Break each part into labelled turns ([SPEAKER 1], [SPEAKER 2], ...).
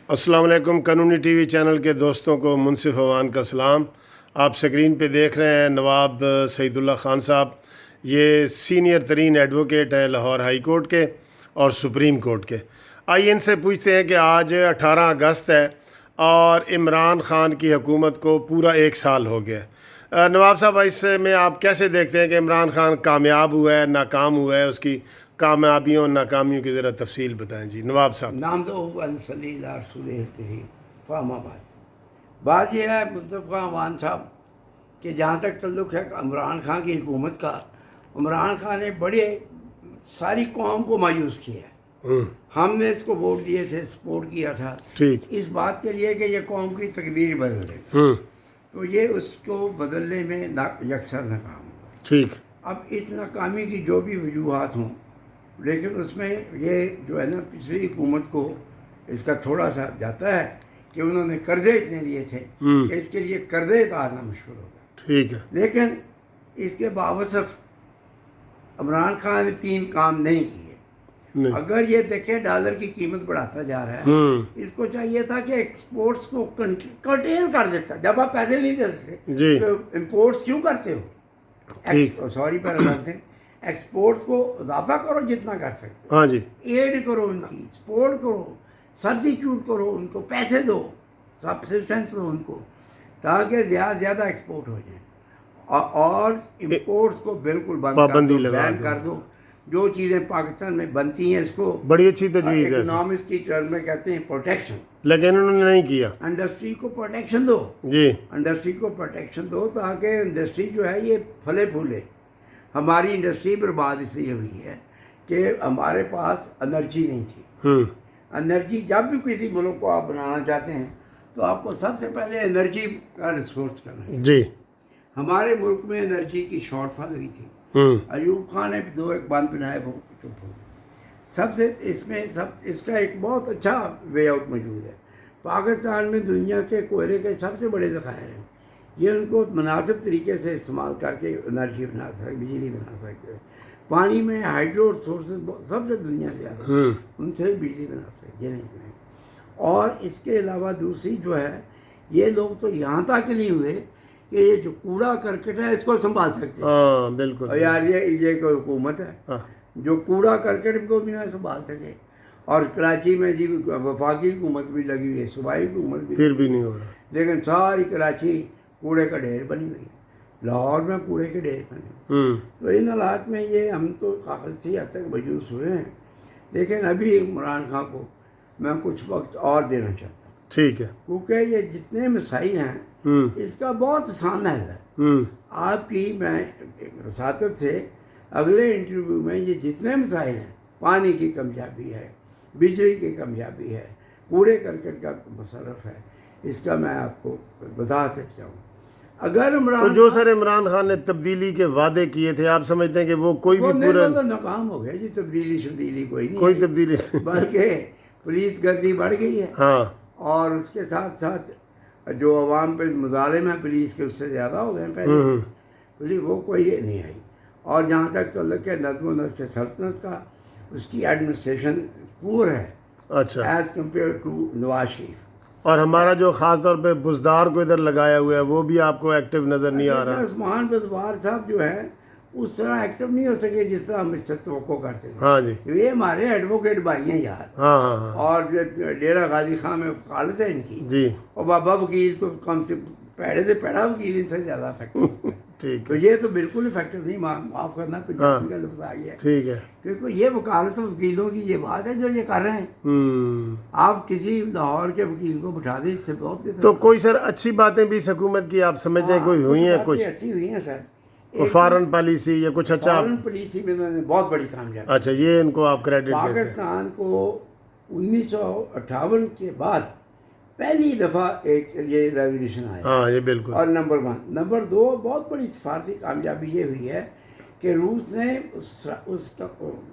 [SPEAKER 1] السلام علیکم۔ قانونی ٹی وی چینل کے دوستوں کو منصف اوان کا سلام۔ آپ اسکرین پہ دیکھ رہے ہیں نواب سعید اللہ خان صاحب، یہ سینئر ترین ایڈوکیٹ ہیں لاہور ہائی کورٹ کے اور سپریم کورٹ کے۔ آئیے ان سے پوچھتے ہیں کہ آج 18 اگست ہے اور عمران خان کی حکومت کو پورا 1 سال ہو گیا۔ نواب صاحب، اس میں آپ کیسے دیکھتے ہیں کہ عمران خان کامیاب ہوا ہے، ناکام ہوا ہے؟ اس کی کامیابیوں اور ناکامیوں کی ذرا تفصیل بتائیں جی نواب صاحب۔
[SPEAKER 2] نام دو صلی اللہ رسول کریم فام آباد۔ بات یہ ہے مصطفیٰ عوان صاحب کہ جہاں تک تعلق ہے عمران خان کی حکومت کا، عمران خان نے بڑے ساری قوم کو مایوس کیا ہے۔ ہم نے اس کو ووٹ دیے تھے، سپورٹ کیا تھا
[SPEAKER 1] ٹھیک،
[SPEAKER 2] اس بات کے لیے کہ یہ قوم کی تقدیر بدل رہی، تو یہ اس کو بدلنے میں یکسر ناکام ہوا۔
[SPEAKER 1] ٹھیک،
[SPEAKER 2] اب اس ناکامی کی جو بھی وجوہات ہوں، لیکن اس میں یہ جو ہے نا پچھلی حکومت کو اس کا تھوڑا سا جاتا ہے کہ انہوں نے قرضے اتنے لیے تھے کہ اس کے لیے قرضے اتارنا مشکل ہوگا۔
[SPEAKER 1] ٹھیک ہے،
[SPEAKER 2] لیکن اس کے باوصف عمران خان نے 3 کام نہیں کیے۔ اگر یہ دیکھیں ڈالر کی قیمت بڑھاتا جا رہا ہے، اس کو چاہیے تھا کہ ایکسپورٹس کو کنٹین کر دیتا۔ جب آپ پیسے نہیں دے سکتے تو امپورٹس کیوں کرتے ہو؟ سوری پر لفظ ہیں، ایکسپورٹس کو اضافہ کرو جتنا کر سکتے،
[SPEAKER 1] ہاں جی،
[SPEAKER 2] ایڈ کرو، ان کی سپورٹ کرو، سبسٹیٹیوٹ کرو، ان کو پیسے دو، سبسسٹنس دو ان کو، تاکہ زیادہ سے زیادہ ایکسپورٹ ہو جائیں، اور امپورٹس کو بالکل
[SPEAKER 1] پابندی لگا
[SPEAKER 2] بین کر دو۔ جو چیزیں پاکستان میں بنتی ہیں اس کو
[SPEAKER 1] بڑی اچھی تجویز ہے،
[SPEAKER 2] اکنامکس کی ٹرم میں کہتے ہیں پروٹیکشن،
[SPEAKER 1] لیکن انہوں نے نہیں کیا۔
[SPEAKER 2] انڈسٹری کو پروٹیکشن دو،
[SPEAKER 1] جی،
[SPEAKER 2] انڈسٹری کو پروٹیکشن دو تاکہ انڈسٹری جو ہے یہ پھلے پھولے۔ ہماری انڈسٹری برباد اس لیے ہوئی ہے کہ ہمارے پاس انرجی نہیں تھی۔ انرجی جب بھی کسی ملک کو آپ بنانا چاہتے ہیں تو آپ کو سب سے پہلے انرجی کا ریسورس کرنا ہے۔
[SPEAKER 1] جی،
[SPEAKER 2] ہمارے ملک میں انرجی کی شارٹ فال ہوئی تھی۔ ایوب خان نے 2 ایک باندھ بنائے، وہ چپ ہو گئے۔ سب سے اس کا ایک بہت اچھا وے آؤٹ موجود ہے۔ پاکستان میں دنیا کے کوئلے کے سب سے بڑے ذخائر ہیں، یہ ان کو مناسب طریقے سے استعمال کر کے انرجی بنا سکتے، بجلی بنا سکتے ہیں۔ پانی میں ہائیڈرو سورسز سب سے دنیا سے زیادہ، ان سے بجلی بنا سکتے، یہ نہیں بنائیں۔ اور اس کے علاوہ دوسری جو ہے، یہ لوگ تو یہاں تک نہیں ہوئے کہ یہ جو کوڑا کرکٹ ہے اس کو سنبھال سکتے ہیں۔
[SPEAKER 1] ہاں بالکل
[SPEAKER 2] یار یہ کوئی حکومت ہے جو کوڑا کرکٹ کو بھی نہ سنبھال سکے؟ اور کراچی میں جی وفاقی حکومت بھی لگی ہوئی ہے، صوبائی حکومت بھی،
[SPEAKER 1] پھر بھی نہیں ہو رہا،
[SPEAKER 2] لیکن ساری کراچی کوڑے کا ڈھیر بنی ہوئی ہے، لاہور میں کوڑے کے ڈھیر بنے ہوئے۔ تو ان حالات میں یہ ہم تو کاغذی حد تک مایوس ہوئے ہیں، لیکن ابھی عمران خان کو میں کچھ وقت اور دینا چاہتا ہوں،
[SPEAKER 1] ٹھیک ہے،
[SPEAKER 2] کیونکہ یہ جتنے مسائل ہیں اس کا بہت آسان حل ہے۔ آپ کی میں وساطت سے اگلے انٹرویو میں یہ جتنے مسائل ہیں، پانی کی کمیابی ہے، بجلی کی کمیابی ہے، کوڑے کرکٹ کا مصرف ہے، اس کا میں آپ کو بتا سکتا ہوں۔ اگر
[SPEAKER 1] تو جو سر عمران خان نے تبدیلی کے وعدے کیے تھے، آپ سمجھتے ہیں کہ وہ کوئی بھی پورا
[SPEAKER 2] تو ناکام ہو گیا جی؟ تبدیلی کوئی نہیں،
[SPEAKER 1] کوئی تبدیلی
[SPEAKER 2] بلکہ پولیس گردی بڑھ گئی ہے،
[SPEAKER 1] ہاں،
[SPEAKER 2] اور اس کے ساتھ ساتھ جو عوام پہ مظالم ہیں پولیس کے اس سے زیادہ ہو گئے ہیں پہلے سے، پولیس وہ کوئی نہیں آئی۔ اور جہاں تک تعلق ہے نظم و نسق سلطنت کا، اس کی ایڈمنسٹریشن پور ہے
[SPEAKER 1] اچھا،
[SPEAKER 2] as compare to Nawaz Sharif.
[SPEAKER 1] اور ہمارا جو خاص طور پہ بزدار کو ادھر لگایا ہوا ہے وہ بھی آپ کو ایکٹیو نظر نہیں آ رہا؟
[SPEAKER 2] عثمان بزدار صاحب جو ہے اس طرح ایکٹیو نہیں ہو سکے جس طرح ہم اس سے توقع کرتے تھے۔
[SPEAKER 1] ہاں جی،
[SPEAKER 2] یہ ہمارے ایڈوکیٹ بھائی ہیں یار،
[SPEAKER 1] ہاں ہاں ہاں،
[SPEAKER 2] اور ڈیرہ غازی خان میں وکالت ہے ان کی،
[SPEAKER 1] جی،
[SPEAKER 2] اور بابا وکیل تو کم سے پیڑے سے پیڑا وکیل ان سے زیادہ افیکٹو ہے۔
[SPEAKER 1] ٹھیک
[SPEAKER 2] تو یہ تو بالکل افیکٹو نہیں، معاف کرنا پنجابی کا لفظ آ گیا ہے،
[SPEAKER 1] ٹھیک ہے،
[SPEAKER 2] کیونکہ یہ وکالت وکیلوں کی یہ بات ہے جو یہ کر رہے ہیں۔ آپ کسی لاہور کے وکیل کو بٹھا دیں، اس سے بہت بہتر۔
[SPEAKER 1] تو کوئی سر اچھی باتیں بھی اس حکومت کی آپ سمجھتے ہیں کوئی ہوئی ہیں؟ کچھ
[SPEAKER 2] اچھی ہوئی ہیں سر،
[SPEAKER 1] فارن پالیسی یا کچھ اچھا؟
[SPEAKER 2] فارن پالیسی میں انہوں نے بہت بڑی کامیابی۔
[SPEAKER 1] اچھا، یہ ان کو آپ کریڈٹ دیتے ہیں؟
[SPEAKER 2] پاکستان کو 1958 کے بعد پہلی دفعہ ایک یہ ریزولیوشن آیا،
[SPEAKER 1] ہاں یہ بالکل،
[SPEAKER 2] اور نمبر 1، نمبر 2 بہت بڑی سفارتی کامیابی یہ ہوئی ہے کہ روس نے اس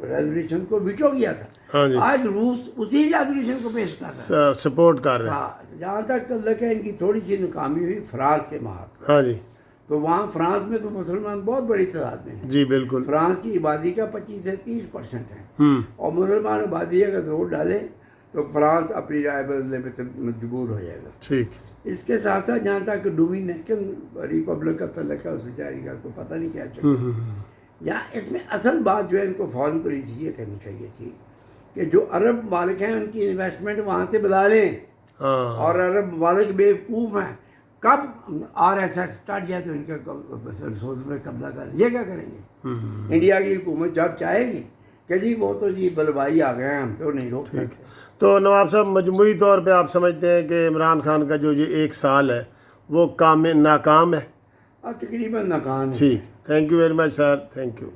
[SPEAKER 2] ریزولیوشن کو ویٹو کیا تھا۔
[SPEAKER 1] ہاں جی،
[SPEAKER 2] آج روس اسی ریزولیوشن کو پیش کر رہا ہے،
[SPEAKER 1] سپورٹ کر رہے ہیں۔
[SPEAKER 2] ہاں، جہاں تک تعلق ہے ان کی تھوڑی سی ناکامی ہوئی فرانس کے مہاتما،
[SPEAKER 1] ہاں جی،
[SPEAKER 2] تو وہاں فرانس میں تو مسلمان بہت بڑی تعداد میں ہیں،
[SPEAKER 1] جی بالکل،
[SPEAKER 2] فرانس کی آبادی کا 25 سے 30% ہے، اور مسلمان آبادی اگر زور ڈالے تو فرانس اپنی رائے بدلنے پہ مجبور ہو جائے گا.
[SPEAKER 1] ٹھیک.
[SPEAKER 2] اس کے ساتھ ساتھ جہاں تک ڈومینیکن ریپبلک کا تعلق ہے اس بیچاری کا کوئی پتہ نہیں کیا چلے. یا اس میں اصل بات جو ہے ان کو فارن پالیسی یہ کہنی چاہیے تھی کہ جو عرب ممالک ہیں ان کی انویسٹمنٹ وہاں سے بلا لیں. اور عرب ممالک بیوقوف ہیں, کب آر ایس ایس اسٹارٹ کیا تو ان کا ریسورس میں قبضہ کر, یہ کیا کریں گے؟ انڈیا کی حکومت جب چاہے گی کہ جی وہ تو جی بلوائی آ گئے ہیں, ہم تو نہیں روک سکتے.
[SPEAKER 1] تو نواب صاحب مجموعی طور پہ آپ سمجھتے ہیں کہ عمران خان کا جو یہ 1 سال ہے وہ ناکام ہے؟
[SPEAKER 2] تقریباً ناکام ہے.
[SPEAKER 1] ٹھیک. Thank you very much sir. Thank you.